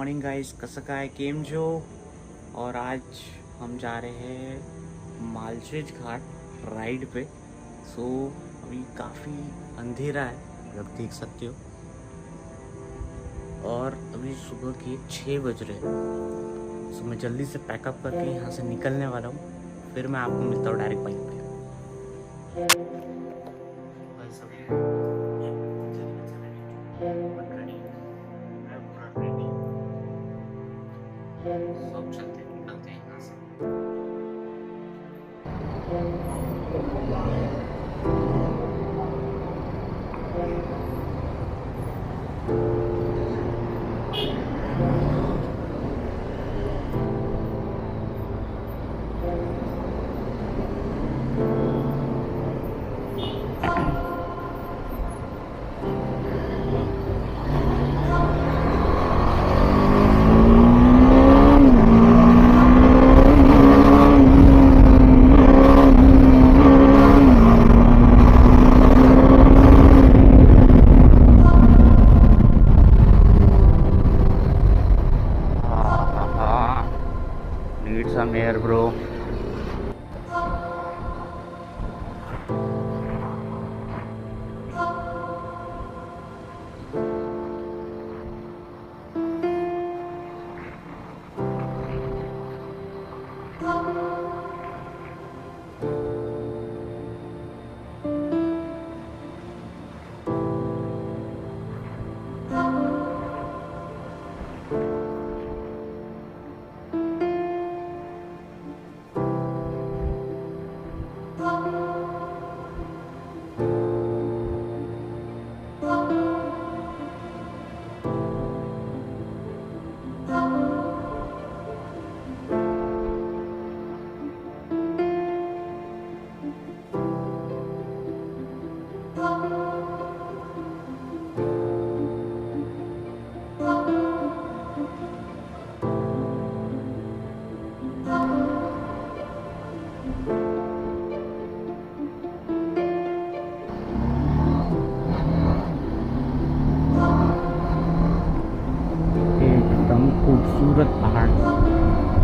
Morning guys, कसं काय केम जो। और आज हम जा रहे हैं मालशेज घाट राइड पे। सो अभी काफ़ी अंधेरा है, आप देख सकते हो। और अभी सुबह के 6 बज रहे हैं। सो मैं जल्दी से पैकअप करके यहाँ से निकलने वाला हूँ। फिर मैं आपको मिलता हूँ डायरेक्ट बाइक पे। सब चलते निकलते हैं यहाँ से। Need some air, bro. एकदम खूबसूरत पहाड़,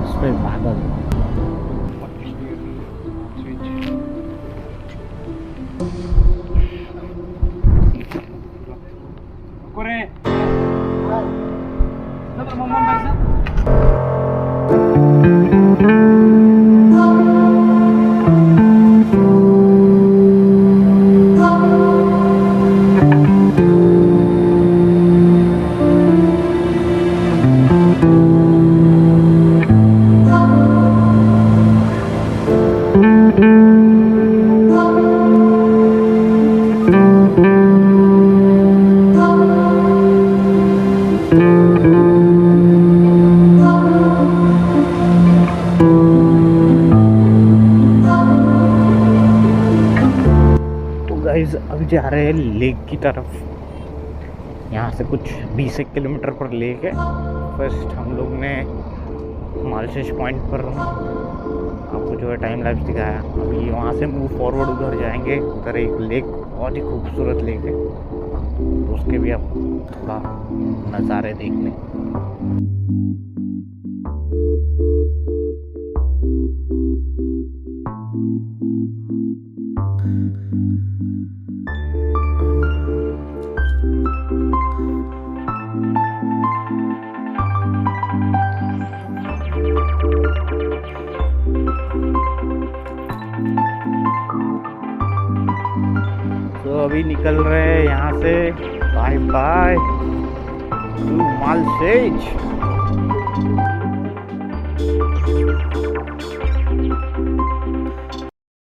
उस पे बादल। अभी जा रहे हैं लेक की तरफ। यहाँ से कुछ 20 किलोमीटर पर लेक है। फर्स्ट हम लोग ने मालशेज पॉइंट पर आपको जो है टाइम लैप्स दिखाया। अभी वहाँ से मूव फॉरवर्ड उधर जाएंगे। उधर एक लेक, बहुत ही खूबसूरत लेक है, तो उसके भी आप थोड़ा नज़ारे देख लें। तो अभी निकल रहे हैं यहाँ से। Bye bye to Malshej.